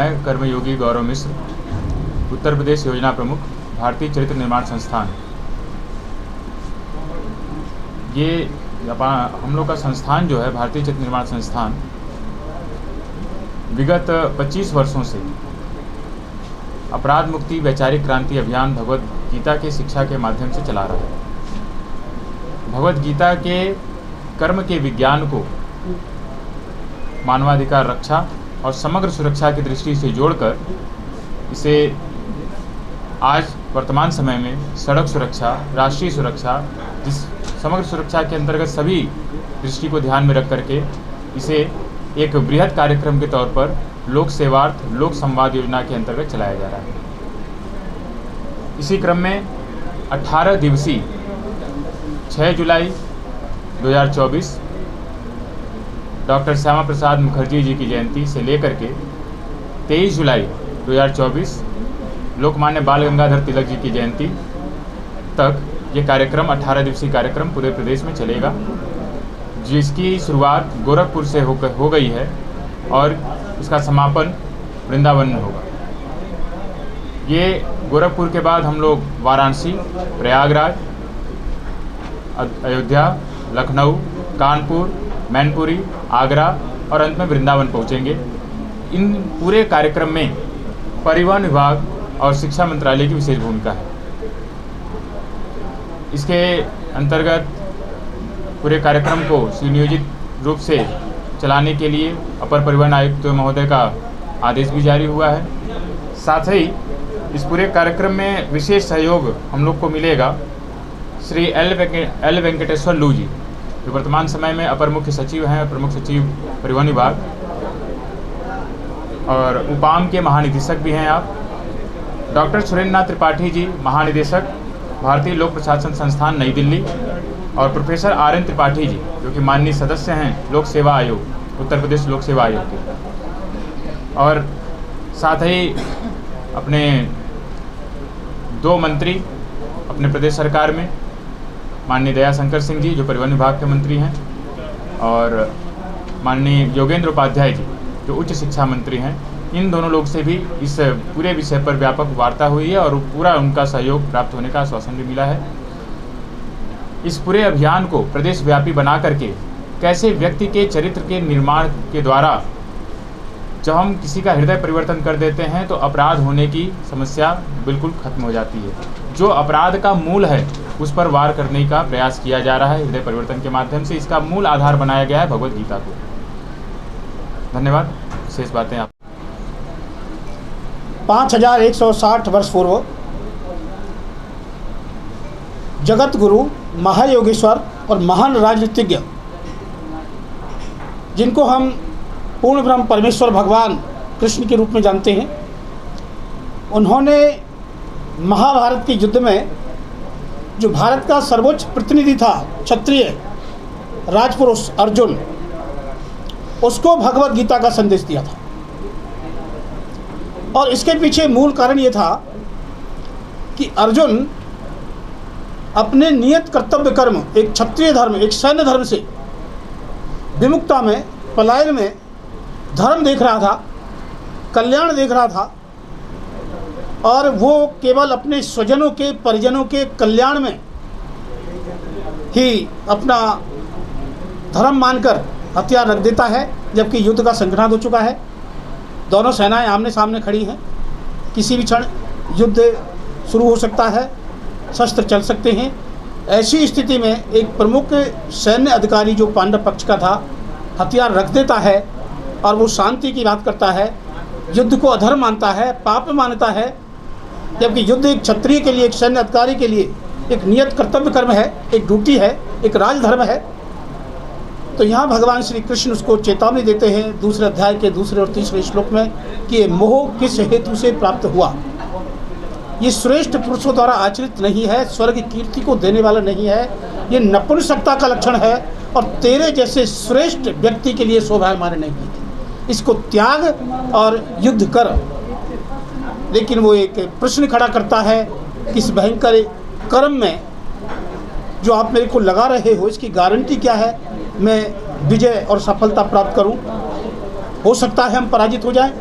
मैं कर्मयोगी गौरव मिश्र, उत्तर प्रदेश योजना प्रमुख, भारतीय चरित्र निर्माण संस्थान। ये हम लोग का संस्थान जो है भारतीय चरित्र निर्माण संस्थान विगत 25 वर्षों से अपराध मुक्ति वैचारिक क्रांति अभियान भगवद गीता के शिक्षा के माध्यम से चला रहा है। भगवद गीता के कर्म के विज्ञान को मानवाधिकार रक्षा और समग्र सुरक्षा की दृष्टि से जोड़कर इसे आज वर्तमान समय में सड़क सुरक्षा, राष्ट्रीय सुरक्षा, जिस समग्र सुरक्षा के अंतर्गत सभी दृष्टि को ध्यान में रख करके इसे एक बृहद कार्यक्रम के तौर पर लोक सेवार्थ लोक संवाद योजना के अंतर्गत चलाया जा रहा है। इसी क्रम में 18 दिवसीय 6 जुलाई 2024 डॉक्टर श्यामा प्रसाद मुखर्जी जी की जयंती से लेकर के 23 जुलाई 2024 लोकमान्य बाल गंगाधर तिलक जी की जयंती तक ये कार्यक्रम 18 दिवसीय कार्यक्रम पूरे प्रदेश में चलेगा, जिसकी शुरुआत गोरखपुर से हो गई है और इसका समापन वृंदावन में होगा। ये गोरखपुर के बाद हम लोग वाराणसी, प्रयागराज, अयोध्या, लखनऊ, कानपुर, मैनपुरी, आगरा और अंत में वृंदावन पहुंचेंगे। इन पूरे कार्यक्रम में परिवहन विभाग और शिक्षा मंत्रालय की विशेष भूमिका है। इसके अंतर्गत पूरे कार्यक्रम को सुनियोजित रूप से चलाने के लिए अपर परिवहन आयुक्त महोदय का आदेश भी जारी हुआ है। साथ ही इस पूरे कार्यक्रम में विशेष सहयोग हम लोग को मिलेगा श्री एल वेंकटेश्वर लू जी, जो वर्तमान समय में अपर मुख्य सचिव हैं, प्रमुख सचिव परिवहन विभाग, और उपाम के महानिदेशक भी हैं आप। डॉक्टर सुरेंद्र नाथ त्रिपाठी जी, महानिदेशक भारतीय लोक प्रशासन संस्थान नई दिल्ली, और प्रोफेसर RN त्रिपाठी जी, जो कि माननीय सदस्य हैं लोक सेवा आयोग, उत्तर प्रदेश लोक सेवा आयोग के। और साथ ही अपने 2 मंत्री अपने प्रदेश सरकार में, माननीय दयाशंकर सिंह जी जो परिवहन विभाग के मंत्री हैं, और माननीय योगेंद्र उपाध्याय जी जो उच्च शिक्षा मंत्री हैं। इन दोनों लोग से भी इस पूरे विषय पर व्यापक वार्ता हुई है और पूरा उनका सहयोग प्राप्त होने का आश्वासन भी मिला है। इस पूरे अभियान को प्रदेश व्यापी बना करके कैसे व्यक्ति के चरित्र के निर्माण के द्वारा जब हम किसी का हृदय परिवर्तन कर देते हैं तो अपराध होने की समस्या बिल्कुल खत्म हो जाती है। जो अपराध का मूल है उस पर वार करने का प्रयास किया जा रहा है हृदय परिवर्तन के माध्यम से। इसका मूल आधार बनाया गया है भगवद गीता को। धन्यवाद। शेष बातें आप। 5160 वर्ष पूर्व जगत गुरु, महायोगेश्वर और महान राजनीतिज्ञ, जिनको हम पूर्ण ब्रह्म परमेश्वर भगवान कृष्ण के रूप में जानते हैं, उन्होंने महाभारत के युद्ध में जो भारत का सर्वोच्च प्रतिनिधि था, क्षत्रिय राजपुरुष अर्जुन, उसको भगवद गीता का संदेश दिया था। और इसके पीछे मूल कारण ये था कि अर्जुन अपने नियत कर्तव्य कर्म, एक क्षत्रिय धर्म, एक सैन्य धर्म से विमुक्ता में, पलायन में धर्म देख रहा था, कल्याण देख रहा था, और वो केवल अपने स्वजनों के, परिजनों के कल्याण में ही अपना धर्म मानकर हथियार रख देता है। जबकि युद्ध का संघर्ष हो चुका है, दोनों सेनाएं आमने सामने खड़ी हैं, किसी भी क्षण युद्ध शुरू हो सकता है, शस्त्र चल सकते हैं। ऐसी स्थिति में एक प्रमुख सैन्य अधिकारी जो पांडव पक्ष का था, हथियार रख देता है और वो शांति की बात करता है, युद्ध को अधर्म मानता है, पाप मानता है। जबकि युद्ध एक क्षत्रिय के लिए, एक सैन्य अधिकारी के लिए एक नियत कर्तव्य कर्म है, एक ड्यूटी है, एक राजधर्म है। तो यहाँ भगवान श्री कृष्ण उसको चेतावनी देते हैं दूसरे अध्याय के दूसरे और तीसरे श्लोक में कि ये मोह किस हेतु से प्राप्त हुआ। ये श्रेष्ठ पुरुषों द्वारा आचरित नहीं है, स्वर्ग कीर्ति को देने वाला नहीं है, ये नपुंसकता का लक्षण है और तेरे जैसे श्रेष्ठ व्यक्ति के लिए शोभायमान नहीं है। इसको त्याग और युद्ध कर। लेकिन वो एक प्रश्न खड़ा करता है कि इस भयंकर कर्म में जो आप मेरे को लगा रहे हो, इसकी गारंटी क्या है मैं विजय और सफलता प्राप्त करूं? हो सकता है हम पराजित हो जाएं।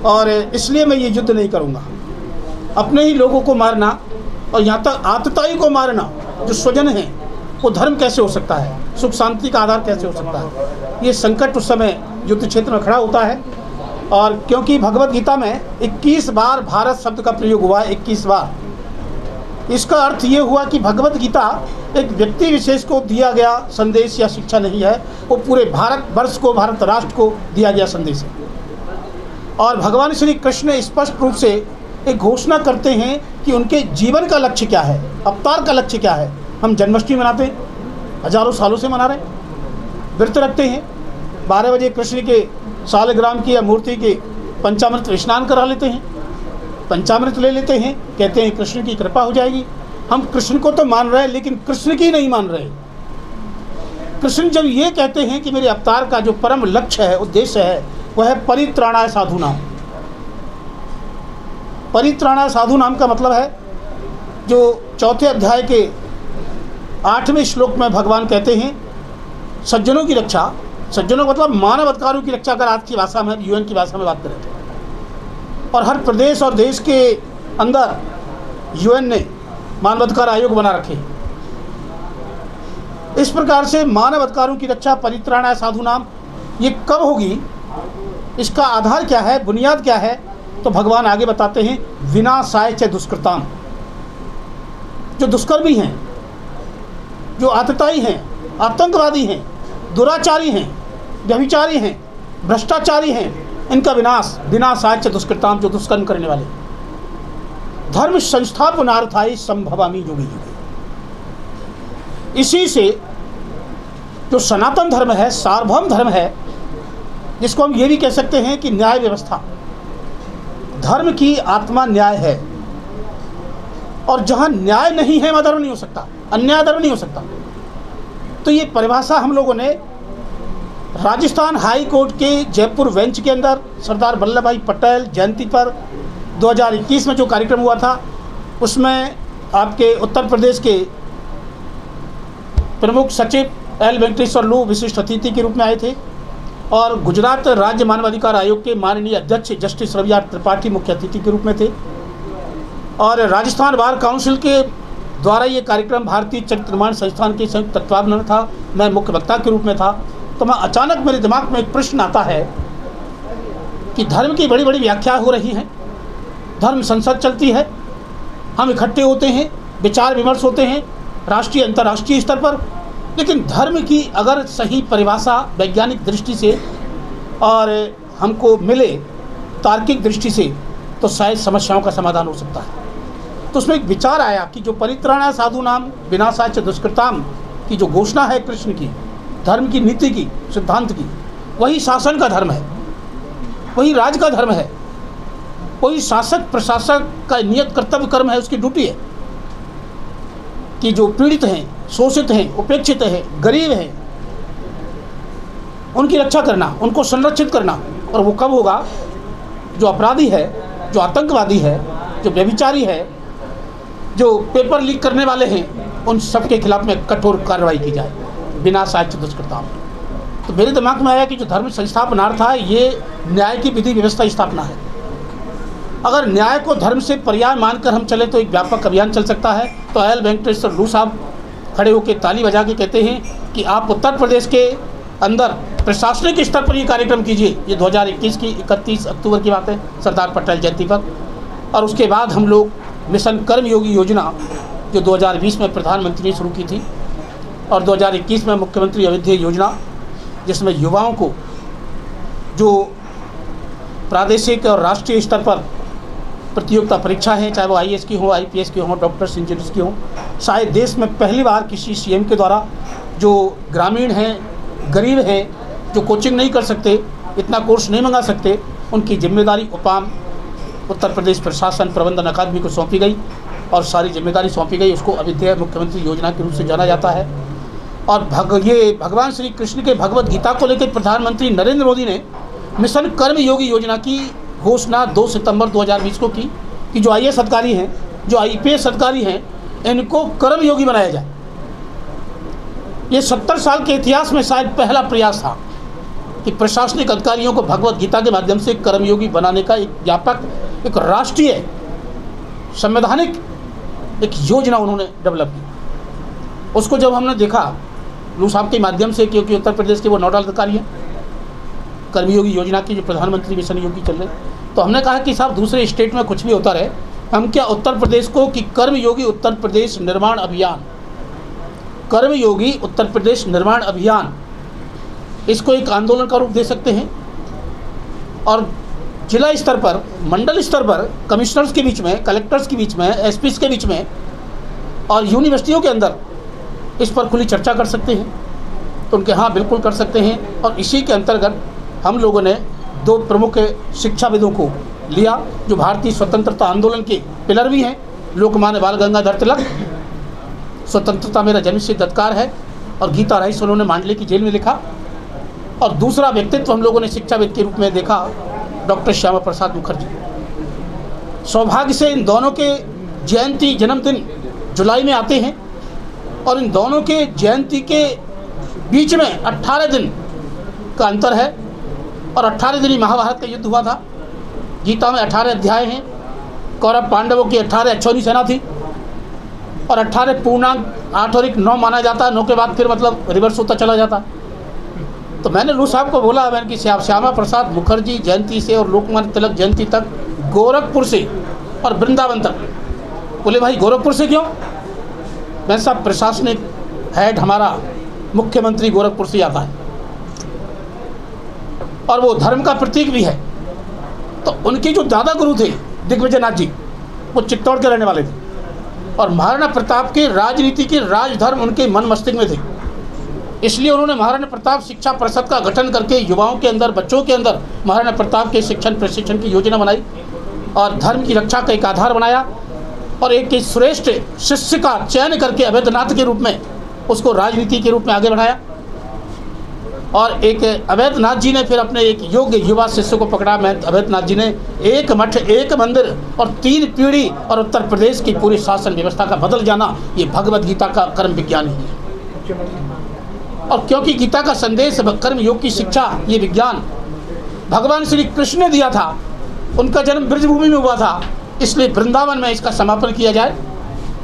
और इसलिए मैं ये युद्ध नहीं करूँगा। अपने ही लोगों को मारना और यहाँ तक आतताई को मारना जो स्वजन हैं, वो धर्म कैसे हो सकता है, सुख शांति का आधार कैसे हो सकता है। ये संकट उस समय युद्ध क्षेत्र में खड़ा होता है। और क्योंकि भगवत गीता में 21 बार भारत शब्द का प्रयोग हुआ है, 21 बार, इसका अर्थ ये हुआ कि भगवत गीता एक व्यक्ति विशेष को दिया गया संदेश या शिक्षा नहीं है, वो पूरे भारत वर्ष को, भारत राष्ट्र को दिया गया संदेश है। और भगवान श्री कृष्ण स्पष्ट रूप से एक घोषणा करते हैं कि उनके जीवन का लक्ष्य क्या है, अवतार का लक्ष्य क्या है। हम जन्माष्टमी मनाते हैं, हजारों सालों से मना रहे हैं, व्रत रखते हैं, 12 बजे कृष्ण के सालग्राम की या मूर्ति के पंचामृत स्नान करा लेते हैं, पंचामृत ले लेते हैं, कहते हैं कृष्ण की कृपा हो जाएगी। हम कृष्ण को तो मान रहे हैं, लेकिन कृष्ण की नहीं मान रहे। कृष्ण जब ये कहते हैं कि मेरे अवतार का जो परम लक्ष्य है, उद्देश्य है, वह है परित्राणाय साधूनाम। परित्राणाय साधूनाम का मतलब है, जो 4 अध्याय के 8वें श्लोक में भगवान कहते हैं सज्जनों की रक्षा। सज्जनों का मतलब मानव अधिकारों की रक्षा। अगर आज की भाषा में, यूएन की भाषा में बात करें तो, और हर प्रदेश और देश के अंदर यूएन ने मानव अधिकार आयोग बना रखे। इस प्रकार से मानव अधिकारों की रक्षा, परित्राणाय साधूनाम, ये कब होगी, इसका आधार क्या है, बुनियाद क्या है, तो भगवान आगे बताते हैं विनाशाय च दुष्कृताम। जो दुष्कर्मी हैं, जो आतताई हैं, आतंकवादी हैं, दुराचारी हैं, व्यभिचारी हैं, भ्रष्टाचारी हैं, इनका विनाश। विनाशाय च दुष्कृताम, जो दुष्कर्म करने वाले। धर्म संस्थापनार्थाय संभवामि युगे युगे। इसी से जो सनातन धर्म है, सार्वभौम धर्म है, जिसको हम ये भी कह सकते हैं कि न्याय व्यवस्था, धर्म की आत्मा न्याय है। और जहाँ न्याय नहीं है वहाँ धर्म नहीं हो सकता, अन्याय धर्म नहीं हो सकता। तो ये परिभाषा हम लोगों ने राजस्थान हाई कोर्ट के जयपुर बेंच के अंदर सरदार वल्लभ भाई पटेल जयंती पर 2021 में जो कार्यक्रम हुआ था, उसमें आपके उत्तर प्रदेश के प्रमुख सचिव एल वेंकटेश्वर लू विशिष्ट अतिथि के रूप में आए थे, और गुजरात राज्य मानवाधिकार आयोग के माननीय अध्यक्ष जस्टिस रवि आर त्रिपाठी मुख्य अतिथि के रूप में थे। और राजस्थान बार काउंसिल के द्वारा ये कार्यक्रम भारतीय चरित्र निर्माण संस्थान के संयुक्त तत्वावधान में था। मैं मुख्य वक्ता के रूप में था। तो मैं अचानक मेरे दिमाग में एक प्रश्न आता है कि धर्म की बड़ी बड़ी व्याख्या हो रही है, धर्म संसद चलती है, हम इकट्ठे होते हैं, विचार विमर्श होते हैं राष्ट्रीय अंतर्राष्ट्रीय स्तर पर, लेकिन धर्म की अगर सही परिभाषा वैज्ञानिक दृष्टि से और हमको मिले तार्किक दृष्टि से, तो शायद समस्याओं का समाधान हो सकता है। तो उसमें एक विचार आया कि जो परित्राणाय साधूनाम विनाशाय च दुष्कृताम की जो घोषणा है कृष्ण की, धर्म की नीति की, सिद्धांत की, वही शासन का धर्म है, वही राज का धर्म है, वही शासक प्रशासक का नियत कर्तव्य कर्म है, उसकी ड्यूटी है कि जो पीड़ित हैं, शोषित हैं, उपेक्षित हैं, गरीब हैं, उनकी रक्षा करना, उनको संरक्षित करना। और वो कब होगा, जो अपराधी है, जो आतंकवादी है, जो व्यभिचारी है, जो पेपर लीक करने वाले हैं, उन सब के खिलाफ में कठोर कार्रवाई की जाए, विनाशाय च दुष्कृताम। तो मेरे दिमाग में आया कि जो धर्म संस्थापनार्थ है, ये न्याय की विधि व्यवस्था स्थापना है। अगर न्याय को धर्म से पर्याय मानकर हम चले तो एक व्यापक अभियान चल सकता है। तो एल वेंकटेश्वर लू साहब खड़े होकर ताली बजा के कहते हैं कि आप उत्तर प्रदेश के अंदर प्रशासनिक स्तर पर ये कार्यक्रम कीजिए। ये 2021 की 31 अक्टूबर की बात है, सरदार पटेल जयंती पर। और उसके बाद हम लोग मिशन कर्मयोगी योजना जो 2020 में प्रधानमंत्री ने शुरू की थी, और 2021 में मुख्यमंत्री अयोध्या योजना, जिसमें युवाओं को जो प्रादेशिक और राष्ट्रीय स्तर पर प्रतियोगिता परीक्षा है, चाहे वो IAS की हो, IPS की हो, डॉक्टर्स इंजीनियर्स की हो, शायद देश में पहली बार किसी CM के द्वारा जो ग्रामीण हैं, गरीब हैं, जो कोचिंग नहीं कर सकते, इतना कोर्स नहीं मंगा सकते, उनकी जिम्मेदारी UPAM उत्तर प्रदेश प्रशासन प्रबंधन अकादमी को सौंपी गई और सारी जिम्मेदारी सौंपी गई। उसको अविद्या मुख्यमंत्री योजना के रूप से जाना जाता है। और ये भगवान श्री कृष्ण के भगवत गीता को लेकर प्रधानमंत्री नरेंद्र मोदी ने मिशन कर्मयोगी योजना की घोषणा 2 सितंबर 2020 को की कि जो IAS अधिकारी हैं, जो IPS अधिकारी हैं, इनको कर्मयोगी बनाया जाए। ये 70 साल के इतिहास में शायद पहला प्रयास था कि प्रशासनिक अधिकारियों को भगवत गीता के माध्यम से कर्मयोगी बनाने का एक व्यापक, एक राष्ट्रीय संवैधानिक एक योजना उन्होंने डेवलप की। उसको जब हमने देखा लू साहब के माध्यम से, क्योंकि उत्तर प्रदेश के वो नोडल अधिकारी हैं कर्मयोगी योजना की, जो प्रधानमंत्री मिशन योगी चल रहे, तो हमने कहा कि साहब दूसरे स्टेट में कुछ भी होता रहे, हम क्या उत्तर प्रदेश को कि कर्मयोगी उत्तर प्रदेश निर्माण अभियान, कर्मयोगी उत्तर प्रदेश निर्माण अभियान, इसको एक आंदोलन का रूप दे सकते हैं और जिला स्तर पर, मंडल स्तर पर कमिश्नर्स के बीच में, कलेक्टर्स के बीच में, एसपीस के बीच में और यूनिवर्सिटियों के अंदर इस पर खुली चर्चा कर सकते हैं। तो उनके हाँ बिल्कुल कर सकते हैं। और इसी के अंतर्गत हम लोगों ने 2 प्रमुख शिक्षाविदों को लिया जो भारतीय स्वतंत्रता आंदोलन के पिलर भी हैं। लोकमान्य बाल गंगाधर तिलक, स्वतंत्रता मेरा जन्मसिद्ध अधिकार है, और गीता राइस उन्होंने मांडले की जेल में लिखा। और दूसरा व्यक्तित्व हम लोगों ने शिक्षाविद के रूप में देखा, डॉक्टर श्यामा प्रसाद मुखर्जी। सौभाग्य से इन दोनों के जयंती जन्मदिन जुलाई में आते हैं और इन दोनों के जयंती के बीच में 18 दिन का अंतर है और 18 दिन ही महाभारत का युद्ध हुआ था। गीता में 18 अध्याय हैं। कौरव पांडवों की 18 अक्षौहिणी सेना थी और 18 पूर्णांक 8 और 1 9 माना जाता है। 9 के बाद फिर मतलब रिवर्स होता चला जाता। तो मैंने लू साहब को बोला, मैंने कि श्यामा प्रसाद मुखर्जी जयंती से और लोकमान्य तिलक जयंती तक गोरखपुर से और वृंदावन तक। बोले भाई गोरखपुर से क्यों? मैं साहब प्रशासनिक हेड हमारा मुख्यमंत्री गोरखपुर से आता है और वो धर्म का प्रतीक भी है। तो उनके जो दादा गुरु थे दिग्विजय नाथ जी, वो चित्तौड़ के रहने वाले थे और महाराणा प्रताप के राजनीति के राजधर्म उनके मन मस्तिष्क में थे। इसलिए उन्होंने महाराणा प्रताप शिक्षा परिषद का गठन करके युवाओं के अंदर, बच्चों के अंदर महाराणा प्रताप के शिक्षण प्रशिक्षण की योजना बनाई और धर्म की रक्षा का एक आधार बनाया और एक श्रेष्ठ शिष्य का चयन करके अवैधनाथ के रूप में उसको राजनीति के रूप में आगे बढ़ाया। और एक अवैधनाथ जी ने फिर अपने एक योग्य युवा शिष्य को पकड़ा। अवैधनाथ जी ने 1 मठ, 1 मंदिर और 3 पीढ़ी और उत्तर प्रदेश की पूरी शासन व्यवस्था का बदल जाना, ये भगवत गीता का कर्म विज्ञान ही है। और क्योंकि गीता का संदेश कर्म योग की शिक्षा, ये विज्ञान भगवान श्री कृष्ण ने दिया था, उनका जन्म ब्रजभूमि में हुआ था, इसलिए वृंदावन में इसका समापन किया जाए।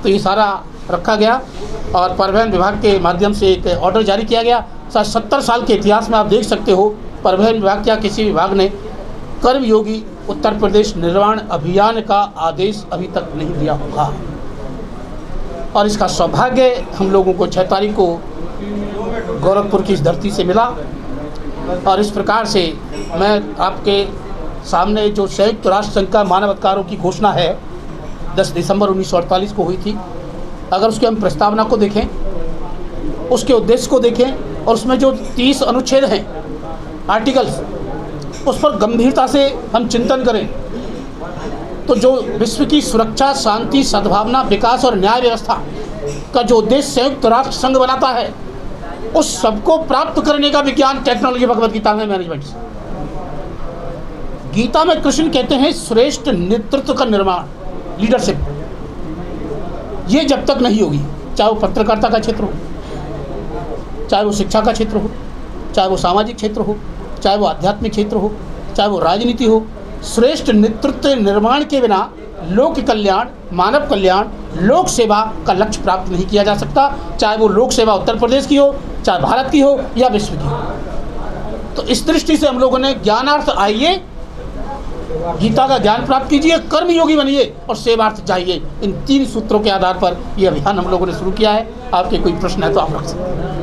तो ये सारा रखा गया और परिवहन विभाग के माध्यम से एक ऑर्डर जारी किया गया। 70 साल के इतिहास में आप देख सकते हो परिवहन विभाग या किसी विभाग ने कर्मयोगी उत्तर प्रदेश निर्माण अभियान का आदेश अभी तक नहीं दिया होगा। और इसका सौभाग्य हम लोगों को 6 तारीख को गोरखपुर की इस धरती से मिला। और इस प्रकार से मैं आपके सामने जो संयुक्त राष्ट्र संघ का मानव अधिकारों की घोषणा है 10 दिसंबर 1948 को हुई थी, अगर उसके हम प्रस्तावना को देखें, उसके उद्देश्य को देखें और उसमें जो 30 अनुच्छेद हैं, आर्टिकल्स, उस पर गंभीरता से हम चिंतन करें तो जो विश्व की सुरक्षा, शांति, सद्भावना, विकास और न्याय व्यवस्था का जो उद्देश्य संयुक्त राष्ट्र संघ बनाता है, उस सबको प्राप्त करने का विज्ञान टेक्नोलॉजी भगवत गीता में मैनेजमेंट। गीता में कृष्ण कहते हैं श्रेष्ठ नेतृत्व का निर्माण, लीडरशिप, ये जब तक नहीं होगी, चाहे वो पत्रकारिता का क्षेत्र हो, चाहे वो शिक्षा का क्षेत्र हो, चाहे वो सामाजिक क्षेत्र हो, चाहे वो आध्यात्मिक क्षेत्र हो, चाहे वो राजनीति हो, श्रेष्ठ नेतृत्व निर्माण के बिना लोक कल्याण, मानव कल्याण, लोक सेवा का लक्ष्य प्राप्त नहीं किया जा सकता, चाहे वो लोक सेवा उत्तर प्रदेश की हो, चाहे भारत की हो या विश्व की हो। तो इस दृष्टि से हम लोगों ने ज्ञानार्थ आइए, गीता का ज्ञान प्राप्त कीजिए, कर्मयोगी बनिए और सेवार्थ जाइए, इन 3 सूत्रों के आधार पर यह अभियान हम लोगों ने शुरू किया है। आपके कोई प्रश्न है तो आप रख सकते हैं।